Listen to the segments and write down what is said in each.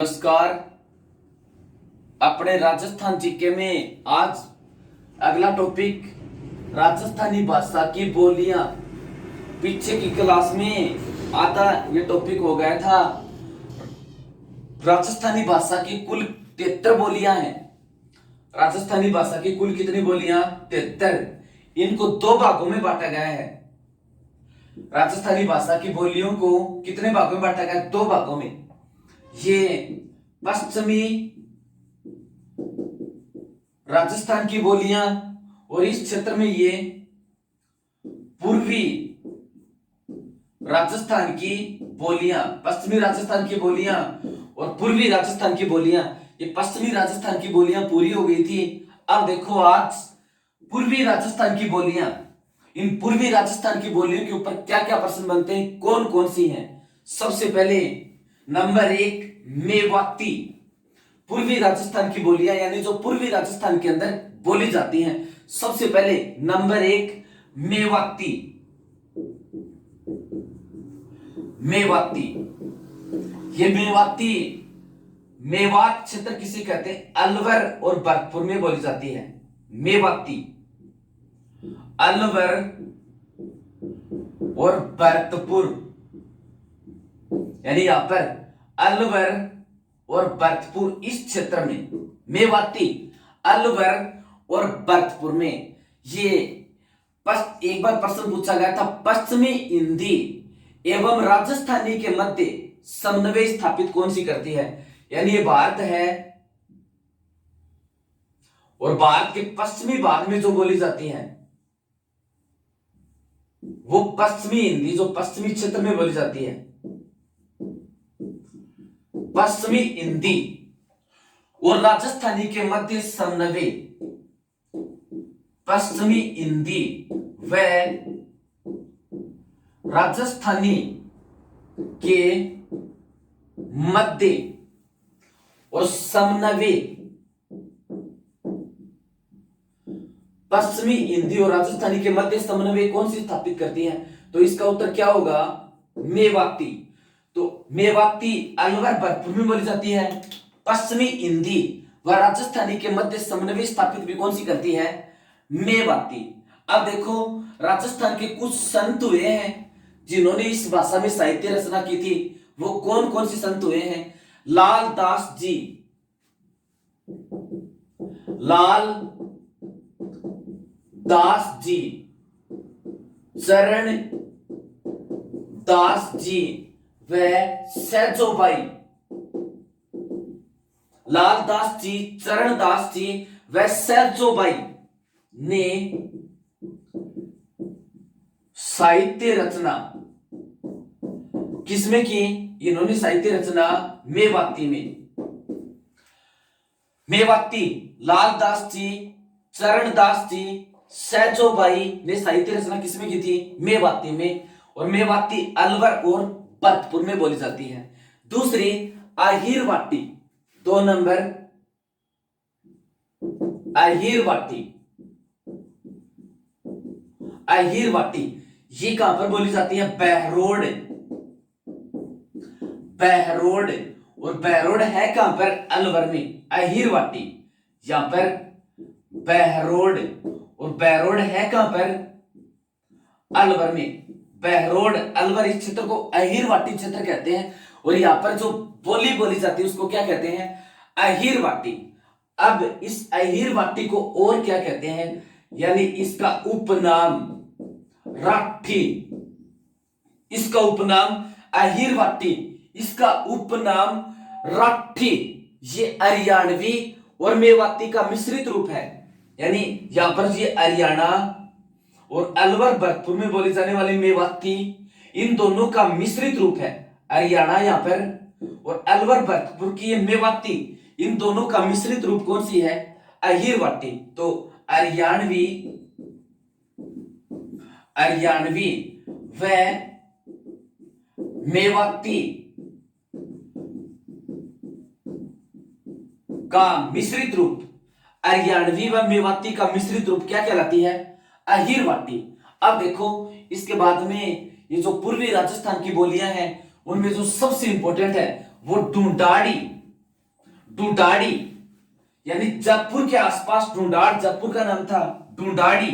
नमस्कार। अपने राजस्थान जीके में आज अगला टॉपिक राजस्थानी भाषा की बोलियां। पीछे की क्लास में आधा ये टॉपिक हो गया था। राजस्थानी भाषा की कुल 73 बोलियां हैं। राजस्थानी भाषा की कुल कितनी बोलियां? 73। इनको दो भागों में बांटा गया है। राजस्थानी भाषा की बोलियों को कितने भागों में बांटा गया? दो भागों में। ये पश्चिमी राजस्थान की बोलियां और इस क्षेत्र में ये पूर्वी राजस्थान की बोलियां। पश्चिमी राजस्थान की बोलियां और पूर्वी राजस्थान की बोलियां। ये पश्चिमी राजस्थान की बोलियां पूरी हो गई थी। अब देखो आज पूर्वी राजस्थान की बोलियां। इन पूर्वी राजस्थान की बोलियों के ऊपर क्या क्या प्रश्न बनते हैं, कौन कौन सी हैं? सबसे पहले नंबर 1 मेवाती। पूर्वी राजस्थान की बोलियां यानी जो पूर्वी राजस्थान के अंदर बोली जाती हैं। सबसे पहले नंबर 1 मेवाती। मेवाती, ये मेवाती मेवात क्षेत्र किसे कहते हैं? अलवर और भरतपुर में बोली जाती है मेवाती। अलवर और भरतपुर यानी यहां पर अलवर और भरतपुर इस क्षेत्र में मेवाती, अलवर और भरतपुर में ये एक बार प्रश्न पूछा गया था। पश्चिमी हिंदी एवं राजस्थानी के मध्य समन्वय स्थापित कौन सी करती है? यानी ये भारत है और भारत के पश्चिमी भाग में जो बोली जाती है वो पश्चिमी हिंदी, जो पश्चिमी क्षेत्र में बोली जाती है पश्चिमी हिंदी और राजस्थानी के मध्य समन्वय। पश्चिमी हिंदी व राजस्थानी के मध्य और समन्वय। पश्चिमी हिंदी और राजस्थानी के मध्य समन्वय कौन सी स्थापित करती है? तो इसका उत्तर क्या होगा? मेवाती। तो मेवाती अलवर भरतपुर में बोली जाती है। पश्चिमी हिंदी व राजस्थानी के मध्य समन्वय स्थापित भी कौन सी करती है? मेवाती। अब देखो राजस्थान के कुछ संत हुए हैं जिन्होंने इस भाषा में साहित्य रचना की थी। वो कौन कौन से संत हुए हैं? लाल दास जी, लाल दास जी, चरण दास जी व सैजोबाई। लाल दास जी, चरण दास जी व सैजोबाई ने साहित्य रचना किसमें की? इन्होंने साहित्य रचना मेवाती में। मेवाती लाल दास जी, चरण दास जी, सैजोबाई ने साहित्य रचना किसमें की थी? मेवाती में। और मेवाती अलवर और भरतपुर में बोली जाती है। दूसरी अहीरवाटी, 2 नंबर अहीरवाटी। अहीरवाटी ये कहां पर बोली जाती है? बहरोड। बहरोड, और बहरोड है कहां पर? अलवर में। अहीरवाटी यहां पर बहरोड, और बहरोड है कहां पर? अलवर में। बहरोड अलवर इस क्षेत्र को अहीरवाटी क्षेत्र कहते हैं। और यहां पर जो बोली बोली जाती है उसको क्या कहते हैं? अहीरवाटी। अब इस अहीरवाटी को और क्या कहते हैं? यानी इसका उपनाम राठी। इसका उपनाम अहीरवाटी, इसका उपनाम राठी। ये हरियाणवी और मेवाती का मिश्रित रूप है। यानी यहां पर ये हरियाणा और अलवर भरतपुर में बोली जाने वाली मेवाती, इन दोनों का मिश्रित रूप है। हरियाणा यहां पर और अलवर भरतपुर की ये मेवाती, इन दोनों का मिश्रित रूप कौन सी है? अहीरवाटी। तो हरियाणवी, हरियाणवी व मेवाती का मिश्रित रूप, हरियाणवी व मेवाती का मिश्रित रूप क्या कहलाती है? अहीरवाटी। अब देखो इसके बाद में ये जो पूर्वी राजस्थान की बोलियां हैं उनमें जो सबसे इंपॉर्टेंट है वो ढूंढाड़ी। ढूंढाड़ी, यानी जयपुर के आसपास ढूंढाड़ जयपुर का नाम था। ढूंढाड़ी,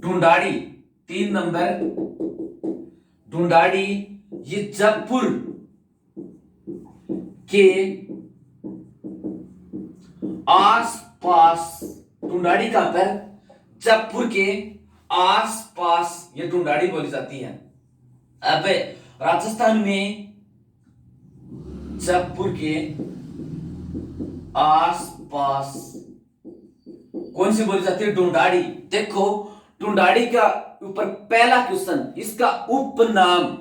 ढूंढाड़ी 3 नंबर ढूंढाड़ी, ये जयपुर के आसपास, ढूंढाड़ी कहां पर, जयपुर के आसपास ये ढूंढाड़ी बोली जाती है। अब राजस्थान में जयपुर के आसपास कौन सी बोली जाती है, ढूंढाड़ी। देखो ढूंढाड़ी का ऊपर पहला क्वेश्चन, इसका उपनाम,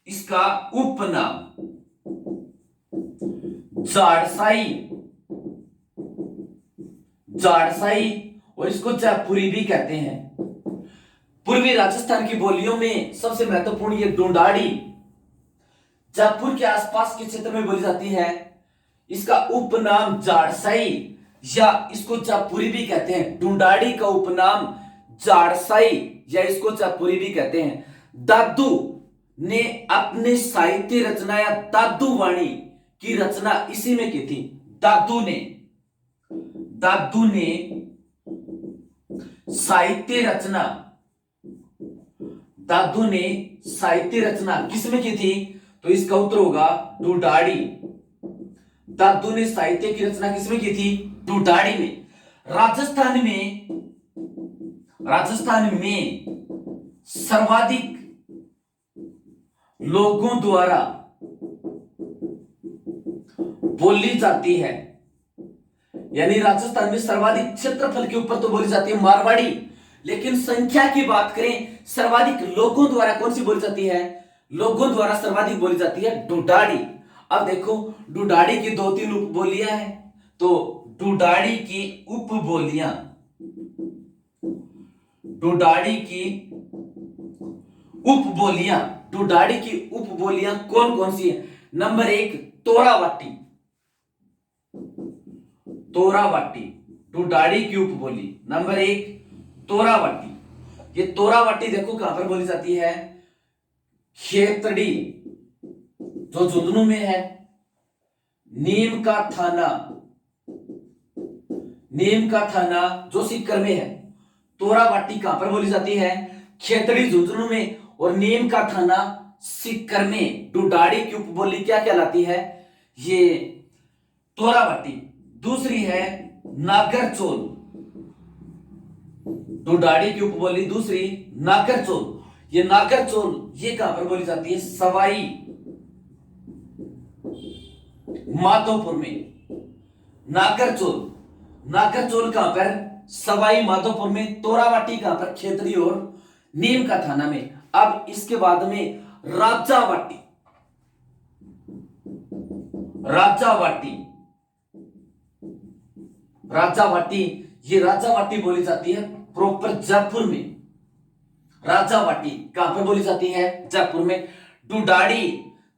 इसका उपनाम जाड़साई, जाड़साई, और इसको जयपुरी भी कहते हैं। पूर्वी राजस्थान की बोलियों में सबसे महत्वपूर्ण ये ढूंढाड़ी जयपुर के आसपास के क्षेत्र में बोली जाती है। इसका उपनाम जाड़साई या इसको जयपुरी भी कहते हैं। ढूंढाड़ी का उपनाम जाड़साई या इसको जयपुरी भी कहते हैं। दादू ने अपने साहित्य रचना या दादू वाणी की रचना इसी में की थी। दादू ने साहित्य रचना, दादू ने साहित्य रचना किसमें की थी, तो इसका उत्तर होगा ढूंढाड़ी। दादू ने साहित्य की रचना किसमें की थी, ढूंढाड़ी में। राजस्थान में सर्वाधिक लोगों द्वारा बोली जाती है, यानी राजस्थान में सर्वाधिक क्षेत्रफल के ऊपर तो बोली जाती है मारवाड़ी, लेकिन संख्या की बात करें सर्वाधिक लोगों द्वारा कौन सी बोली जाती है, लोगों द्वारा सर्वाधिक बोली जाती है ढूंढाड़ी। अब देखो ढूंढाड़ी की 2-3 उपबोलियां हैं, तो ढूंढाड़ी की उपबोलियां, ढूंढाड़ी की उपबोलियां, ढूंढाड़ी की उपबोलियां कौन कौन सी है। नंबर 1 तोरावाटी, तोरावाटी ढूंढाड़ी की उपबोली। नंबर 1 तोरावाटी, ये तोरावाटी देखो कहां पर बोली जाती है, खेतड़ी जो झुंझुनू में है, नीम का थाना, नीम का थाना जो सीकर में है। तोरावाटी कहां पर बोली जाती है, खेतड़ी झुंझुनू में, और नीम का थाना सीकर में। ढूंढाड़ी की उपबोली क्या कहलाती है, ये तोरावाटी। दूसरी है नागरचोल, ढूंढाड़ी की उपबोली दूसरी नागरचोल। ये नागरचोल ये कहां पर बोली जाती है, सवाई माधोपुर में। नागरचोल, नागरचोल कहां पर, सवाई माधोपुर में। तोरावाटी कहां पर, खेतड़ी और नीम का थाना में। अब इसके बाद में राजावाटी, राजावाटी, राजावाटी, ये राजावाटी बोली जाती है प्रॉपर जयपुर में। राजावाटी कहां पर बोली जाती है, जयपुर में। ढूंढाड़ी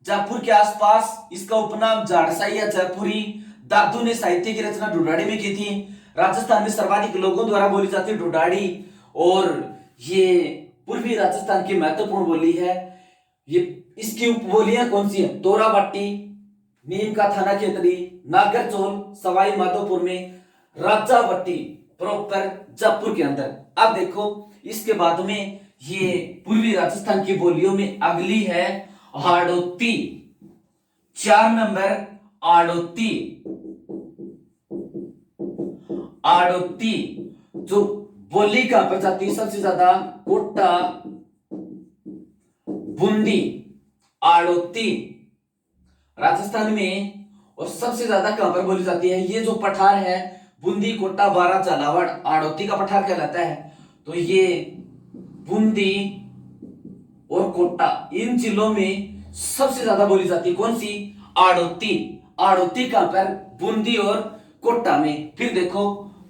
जयपुर के आसपास, इसका उपनाम जाड़साई या जयपुरी। दादू ने साहित्य की रचना ढूंढाड़ी में की थी। राजस्थान में सर्वाधिक लोगों द्वारा बोली जाती है ढूंढाड़ी, और ये पूर्वी राजस्थान की महत्वपूर्ण बोली है। ये इसकी उपबोलियां कौन सी है, तोरावाटी, नीम का थाना खेतड़ी, नागरचोल सवाई माधोपुर में, राजावाटी प्रॉपर जयपुर के अंदर। अब देखो इसके बाद में ये पूर्वी राजस्थान की बोलियों में अगली है हाड़ौती। 4 नंबर आड़ौती, आड़ौती जो बोली का प्रजाति सबसे ज्यादा कोटा, बूंदी, आड़ौती राजस्थान में। और सबसे ज्यादा कहां पर बोली जाती है, ये जो पठार है बूंदी, कोटा, बारा, झालावाड़, आड़ौती का पठार कहलाता है। तो ये बूंदी और कोटा इन जिलों में सबसे ज्यादा बोली जाती है कौन सी, आड़ौती। आड़ौती कहां पर, बूंदी और कोटा में। फिर देखो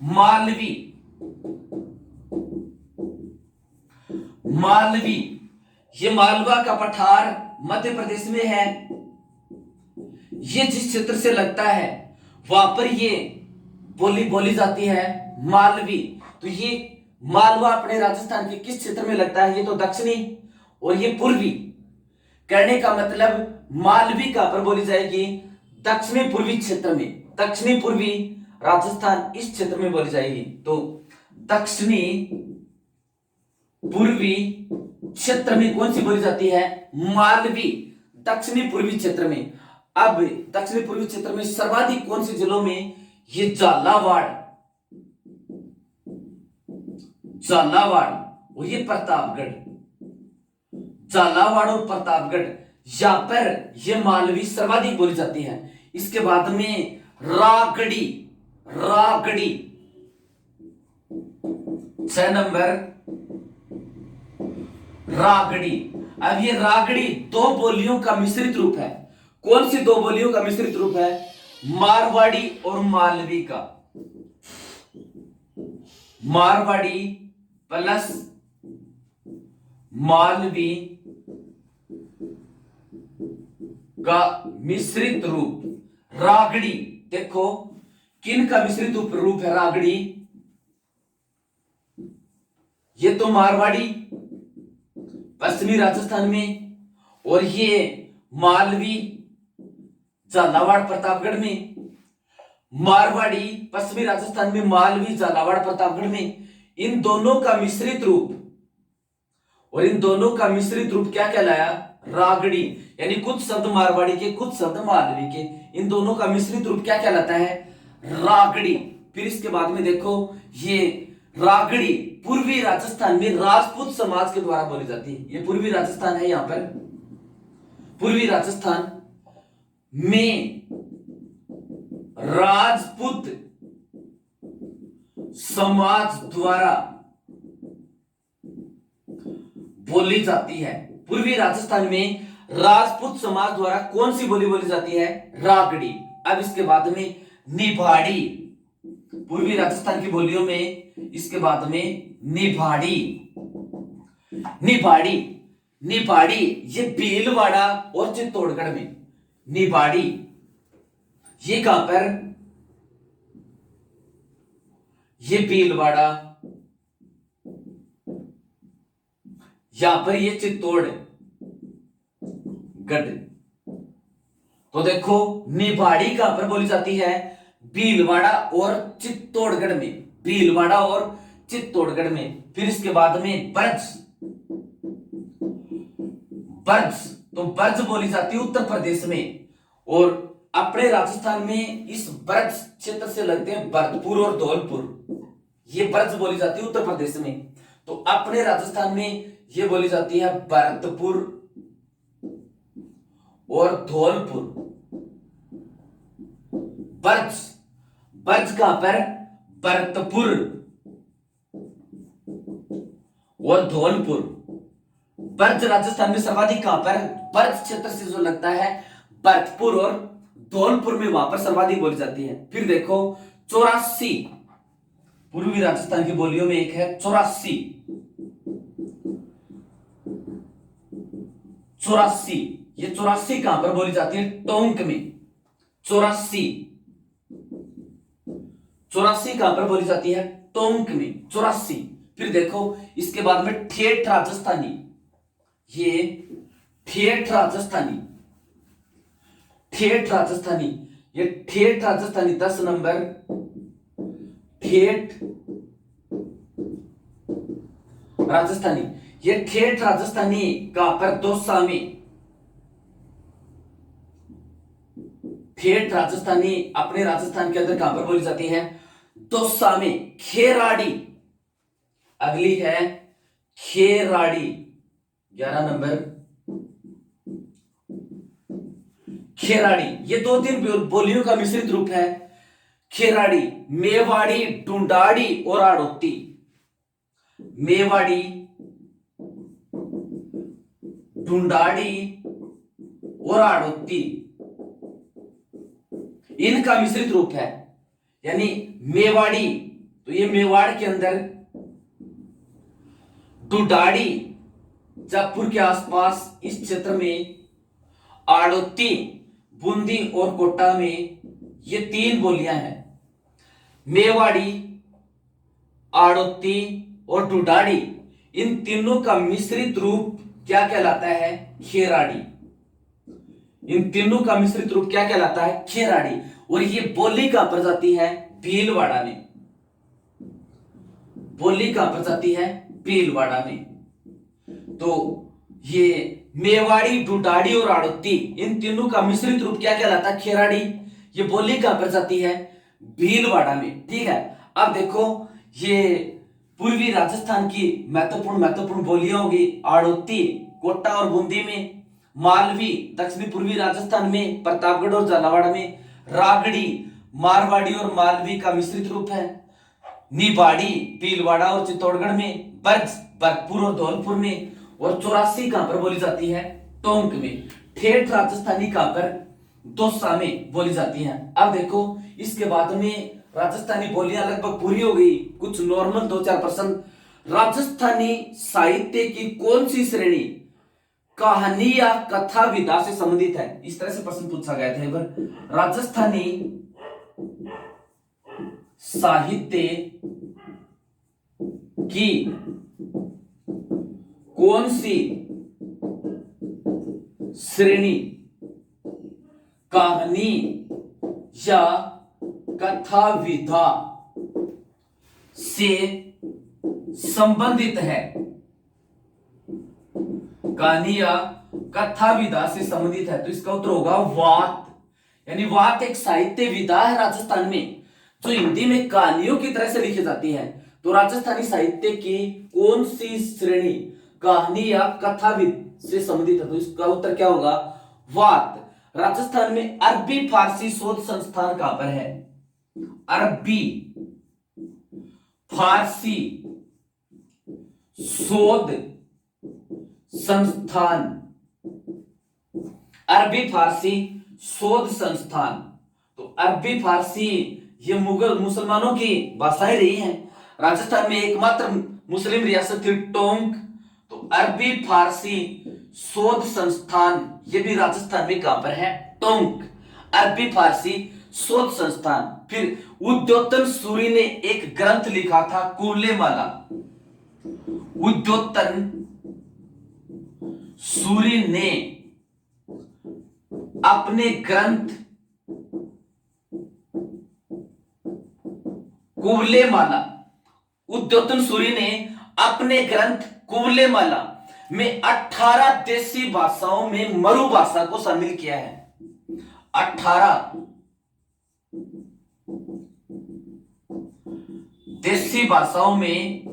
मालवी, मालवी ये मालवा का पठार मध्य प्रदेश में है। ये जिस क्षेत्र से लगता है वहां पर ये बोली बोली जाती है मालवी। तो ये मालवा अपने राजस्थान के किस क्षेत्र में लगता है, ये तो दक्षिणी और ये पूर्वी। कहने का मतलब मालवी कहां पर बोली जाएगी, दक्षिणी पूर्वी क्षेत्र में, दक्षिणी पूर्वी राजस्थान इस क्षेत्र में बोली जाएगी। तो दक्षिणी पूर्वी क्षेत्र में कौन सी बोली जाती है? मालवी, दक्षिणी पूर्वी क्षेत्र में। अब दक्षिणी पूर्वी क्षेत्र में सर्वाधिक कौन से जिलों में? ये झालावाड़, झालावाड़ और ये प्रतापगढ़, झालावाड़ और प्रतापगढ़, यहां पर ये मालवी सर्वाधिक बोली जाती है। इसके बाद में रागड़ी, रागड़ी 6 नंबर, रागड़ी। अब ये रागड़ी दो बोलियों का मिश्रित रूप है। कौन सी दो बोलियों का मिश्रित रूप है? मारवाड़ी और मालवी का। मारवाड़ी प्लस मालवी का मिश्रित रूप रागड़ी। देखो किन का मिश्रित रूप है रागड़ी? ये तो मारवाड़ी पश्चिमी राजस्थान में, और ये मालवी झालावाड़ प्रतापगढ़ में। मारवाड़ी पश्चिमी राजस्थान में, मालवी झालावाड़ प्रतापगढ़ में। इन दोनों का मिश्रित रूप, और इन दोनों का मिश्रित रूप क्या कहलाया? रागड़ी। यानी कुछ शब्द मारवाड़ी के, कुछ शब्द मालवी के, इन दोनों का मिश्रित रूप क्या कहलाता है? रागड़ी। फिर इसके बाद में देखो ये रागड़ी पूर्वी राजस्थान में राजपूत समाज के द्वारा बोली जाती है। ये पूर्वी राजस्थान है, यहां पर पूर्वी राजस्थान में राजपूत समाज द्वारा बोली जाती है। पूर्वी राजस्थान में राजपूत समाज द्वारा कौन सी बोली बोली जाती है? रागड़ी। अब इसके बाद में निभाड़ी, पूर्वी राजस्थान की बोलियों में इसके बाद में निभाड़ी, निभाड़ी, निभाड़ी ये भीलवाड़ा और चित्तौड़गढ़ में। निभाड़ी ये कहां पर? ये भीलवाड़ा, यहां पर ये चित्तौड़गढ़। तो देखो निभाड़ी कहां पर बोली जाती है? भीलवाड़ा और चित्तौड़गढ़ में, भीलवाड़ा और चित्तौड़गढ़ में। फिर इसके बाद में ब्रज, ब्रज तो ब्रज बोली जाती है उत्तर प्रदेश में, और अपने राजस्थान में इस ब्रज क्षेत्र से लगते हैं भरतपुर और धौलपुर। ये ब्रज बोली जाती है उत्तर प्रदेश में। तो अपने राजस्थान में ये बोली जाती है भरतपुर और धौलपुर। ब्रज, ब्रज कहां पर? भरतपुर और धौलपुर। ब्रज राजस्थान में सर्वाधिक कहां पर? ब्रज क्षेत्र से जो लगता है भरतपुर और धौलपुर में, वहां पर सर्वाधिक बोली जाती है। फिर देखो 84, पूर्वी राजस्थान की बोलियों में एक है 84, 84। ये 84 कहां पर बोली जाती है? टोंक में। 84, 84 कहां पर बोली जाती है? टोंक में, 84। फिर देखो इसके बाद में ठेठ राजस्थानी, ये ठेठ राजस्थानी, ठेठ राजस्थानी, ये ठेठ राजस्थानी 10 नंबर, ठेठ राजस्थानी। ये ठेठ राजस्थानी कहां पर? दौसा में। ठेठ राजस्थानी अपने राजस्थान के अंदर कहां पर बोली जाती है? दौसा में। खेराड़ी अगली है, खेराड़ी 11 नंबर, खेराड़ी। ये 2-3 बोलियों का मिश्रित रूप है। खेराड़ी, मेवाड़ी, ढूंढाड़ी और आड़ोती। मेवाड़ी, ढूंढाड़ी और आड़ोती, इनका मिश्रित रूप है। यानी मेवाड़ी, तो ये मेवाड़ के अंदर, ढूंढाड़ी जयपुर के आसपास इस क्षेत्र में, आड़ोती बूंदी और कोटा में। ये 3 बोलियां हैं, मेवाड़ी, आड़ोती और ढूंढाड़ी। इन तीनों का मिश्रित रूप क्या कहलाता है? खेराड़ी। इन तीनों का मिश्रित रूप क्या कहलाता है? खेराड़ी। और ये बोली कहां पर जाती है? भीलवाड़ा में। बोली कहां पर जाती है? भीलवाड़ा में। तो ये मेवाड़ी, डुडाड़ी और आड़ोती, इन तीनों का मिश्रित रूप क्या कहलाता है? खेराड़ी। ये बोली कहां पर जाती है? भीलवाड़ा में। ठीक है। अब देखो, ये पूर्वी राजस्थान की महत्वपूर्ण बोलियां होगी। आड़ोती कोटा और बूंदी में, मालवी दक्षिणी पूर्वी राजस्थान में, प्रतापगढ़ और झालावाड़ में, रागड़ी मारवाड़ी और मालवी का मिश्रित रूप है, निबाड़ी भीलवाड़ा और चित्तौड़गढ़ में, बर्ज भरतपुर और धौलपुर में, और चौरासी कहां पर बोली जाती है? टोंक में। ठेठ राजस्थानी कहां पर? दौसा में बोली जाती है। अब देखो, इसके बाद में राजस्थानी बोलियां लगभग पूरी हो गई। कुछ नॉर्मल 2-4 प्रश्न। राजस्थानी साहित्य की कौन सी श्रेणी कहानी या कथा विधा से संबंधित है? इस तरह से प्रश्न पूछा गया था एक बार। राजस्थानी साहित्य की कौन सी श्रेणी कहानी या कथा विधा से संबंधित है? कहानी या कथा विधा से संबंधित है, तो इसका उत्तर होगा वात। यानी वात एक साहित्य विधा है राजस्थान में, जो हिंदी में कहानियों की तरह से लिखी जाती है। तो राजस्थानी साहित्य की कौन सी श्रेणी कहानी या कथा विधा से संबंधित है? तो इसका उत्तर क्या होगा? वात। राजस्थान में अरबी फारसी शोध संस्थान कहां पर है? अरबी फारसी शोध संस्थान। अरबी फारसी शोध संस्थान। तो अरबी फारसी ये मुगल मुसलमानों की भाषाएं रही हैं। राजस्थान में एकमात्र मुस्लिम रियासत थी टोंक। तो अरबी फारसी शोध संस्थान ये भी राजस्थान में कहां पर है? टोंक। अरबी फारसी शोध संस्थान। फिर उद्योतन सूरी ने एक ग्रंथ लिखा था, कुलेमाला। उद्योतन सूरी ने अपने ग्रंथ कुवलेमाला, उद्योतन सूरी ने अपने ग्रंथ कुवलेमाला में 18 देसी भाषाओं में मरु भाषा को शामिल किया है। 18 देसी भाषाओं में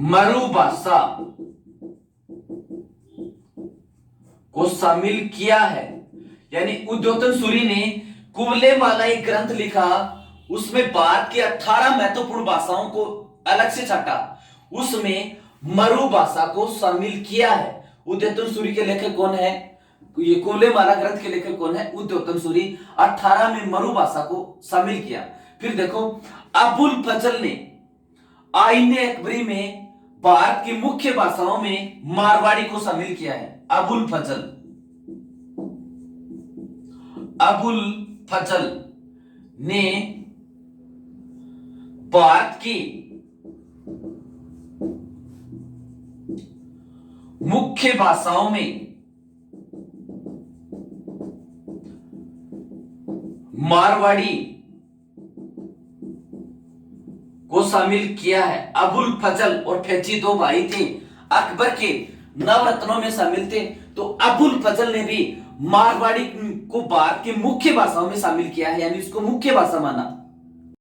मरु भाषा को शामिल किया है। यानी उद्योतन सूरी ने कुवलेमाला एक ग्रंथ लिखा, उसमें भारत की 18 महत्वपूर्ण भाषाओं को अलग से छाटा, उसमें मरु भाषा को शामिल किया है। उद्योतन सूरी के लेखक कौन है? ये कुवलेमाला ग्रंथ के लेखक कौन है? उद्योतन सूरी। 18 में मरु भाषा को शामिल किया। फिर देखो, अबुल फजल ने आईने अकबरी में भारत की मुख्य भाषाओं में मारवाड़ी को शामिल किया है। अबुल फजल ने भारत की मुख्य भाषाओं में मारवाड़ी को शामिल किया है। अबुल फजल और फैजी दो भाई थे, अकबर के नवरत्नों में शामिल थे। तो अबुल फजल ने भी मारवाड़ी को भारत की मुख्य भाषाओं में शामिल किया है, यानी इसको मुख्य भाषा माना।